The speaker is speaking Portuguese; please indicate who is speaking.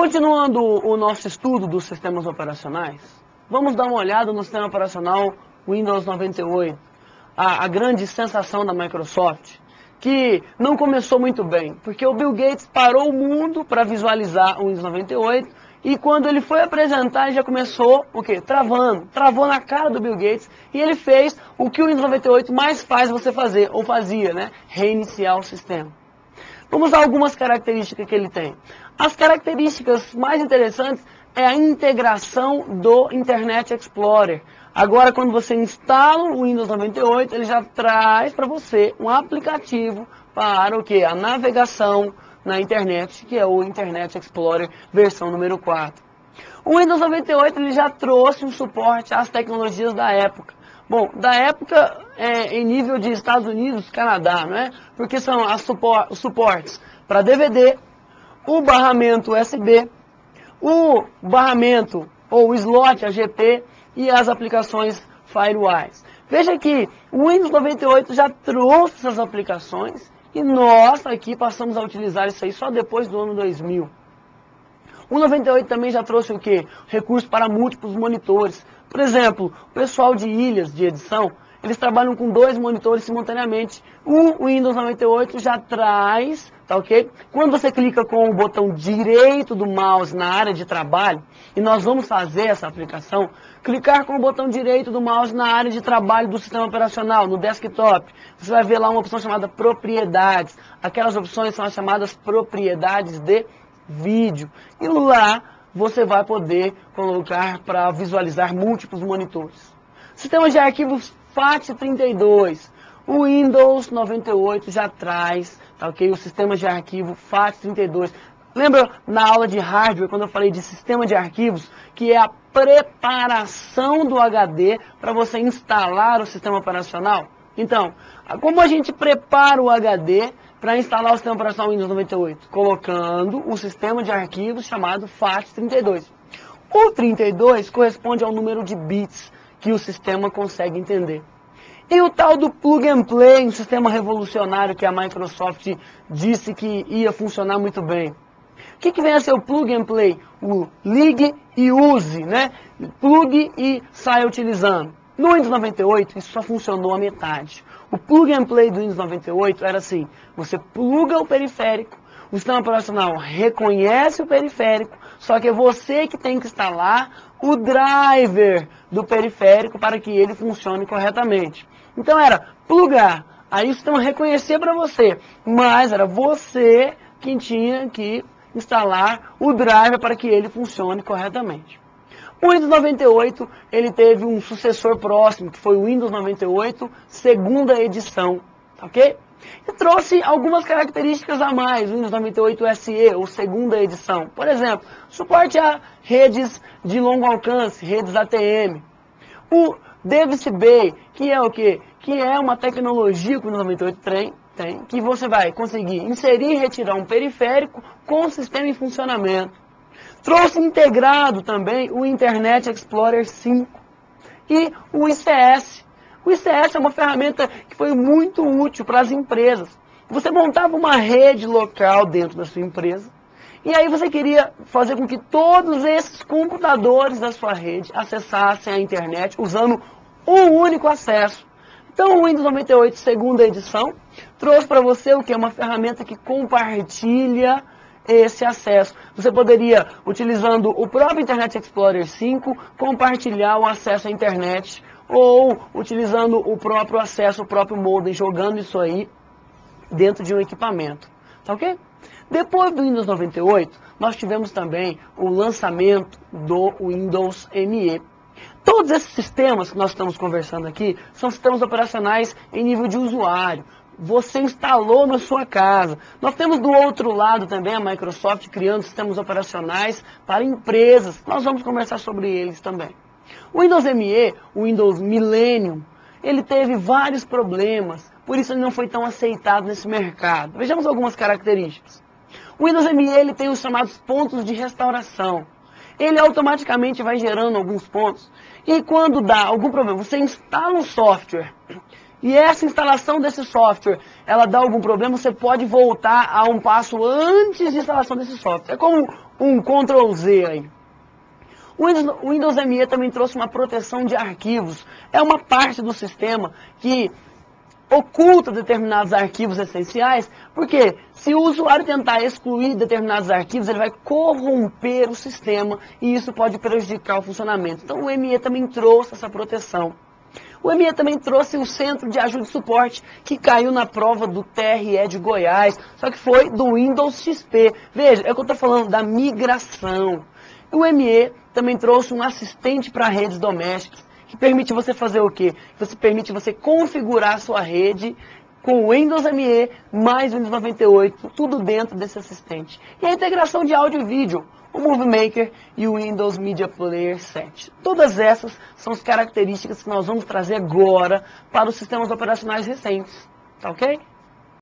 Speaker 1: Continuando o nosso estudo dos sistemas operacionais, vamos dar uma olhada no sistema operacional Windows 98, a grande sensação da Microsoft, que não começou muito bem, porque o Bill Gates parou o mundo para visualizar o Windows 98 e quando ele foi apresentar já começou o quê? Travou na cara do Bill Gates e ele fez o que o Windows 98 mais faz você fazer, ou fazia, né? Reiniciar o sistema. Vamos dar algumas características que ele tem. As características mais interessantes é a integração do Internet Explorer. Agora, quando você instala o Windows 98, ele já traz para você um aplicativo para o quê? A navegação na internet, que é o Internet Explorer versão número 4. O Windows 98 ele já trouxe um suporte às tecnologias da época. Bom, da época em nível de Estados Unidos, Canadá, não é? Porque são os suportes para DVD, o barramento USB, o barramento ou slot AGP e as aplicações firewalls. Veja que o Windows 98 já trouxe essas aplicações e nós aqui passamos a utilizar isso aí só depois do ano 2000. O 98 também já trouxe o quê? Recurso para múltiplos monitores. Por exemplo, o pessoal de ilhas de edição, eles trabalham com 2 monitores simultaneamente. O Windows 98 já traz, tá ok? Quando você clica com o botão direito do mouse na área de trabalho, e nós vamos fazer essa aplicação, clicar com o botão direito do mouse na área de trabalho do sistema operacional, no desktop, você vai ver lá uma opção chamada propriedades. Aquelas opções são as chamadas propriedades de vídeo. E lá você vai poder colocar para visualizar múltiplos monitores. Sistema de arquivos FAT32. O Windows 98 já traz, tá ok? O sistema de arquivo FAT32. Lembra na aula de hardware, quando eu falei de sistema de arquivos, que é a preparação do HD para você instalar o sistema operacional? Então, como a gente prepara o HD para instalar o sistema operacional Windows 98? Colocando o sistema de arquivos chamado FAT32. O 32 corresponde ao número de bits que o sistema consegue entender. E o tal do plug and play, um sistema revolucionário que a Microsoft disse que ia funcionar muito bem. O que vem a ser o plug and play? O ligue e use, né? Plug e saia utilizando. No Windows 98 isso só funcionou a metade. O plug and play do Windows 98 era assim, você pluga o periférico, o sistema operacional reconhece o periférico, só que é você que tem que instalar o driver do periférico para que ele funcione corretamente. Então era plugar, aí o sistema reconhecia para você, mas era você quem tinha que instalar o driver para que ele funcione corretamente. O Windows 98 ele teve um sucessor próximo, que foi o Windows 98 segunda edição, ok? E trouxe algumas características a mais, o Windows 98 SE, ou segunda edição. Por exemplo, suporte a redes de longo alcance, redes ATM. O DVC-B, que é o quê? Que é uma tecnologia que o Windows 98 tem, que você vai conseguir inserir e retirar um periférico com o sistema em funcionamento. Trouxe integrado também o Internet Explorer 5 e o ICS. O ICS é uma ferramenta que foi muito útil para as empresas. Você montava uma rede local dentro da sua empresa e aí você queria fazer com que todos esses computadores da sua rede acessassem a internet usando um único acesso. Então o Windows 98 segunda edição trouxe para você o que? Uma ferramenta que compartilha esse acesso. Você poderia, utilizando o próprio Internet Explorer 5, compartilhar o acesso à internet, ou utilizando o próprio acesso, o próprio modem, jogando isso aí dentro de um equipamento. Tá ok? Depois do Windows 98, nós tivemos também o lançamento do Windows ME. Todos esses sistemas que nós estamos conversando aqui são sistemas operacionais em nível de usuário. Você instalou na sua casa. Nós temos do outro lado também a Microsoft criando sistemas operacionais para empresas. Nós vamos conversar sobre eles também. O Windows ME, o Windows Millennium, ele teve vários problemas, por isso ele não foi tão aceitado nesse mercado. Vejamos algumas características. O Windows ME ele tem os chamados pontos de restauração. Ele automaticamente vai gerando alguns pontos. E quando dá algum problema, você instala um software e essa instalação desse software, ela dá algum problema, você pode voltar a um passo antes de instalação desse software. É como um Ctrl Z aí. O Windows ME também trouxe uma proteção de arquivos. É uma parte do sistema que oculta determinados arquivos essenciais, porque se o usuário tentar excluir determinados arquivos, ele vai corromper o sistema e isso pode prejudicar o funcionamento. Então o ME também trouxe essa proteção. O ME também trouxe o Centro de Ajuda e Suporte, que caiu na prova do TRE de Goiás, só que foi do Windows XP. Veja, é o que eu estou falando da migração. O ME também trouxe um assistente para redes domésticas, que permite você fazer o quê? Permite você configurar a sua rede com o Windows ME mais Windows 98, tudo dentro desse assistente. E a integração de áudio e vídeo, o Movie Maker e o Windows Media Player 7. Todas essas são as características que nós vamos trazer agora para os sistemas operacionais recentes, tá ok?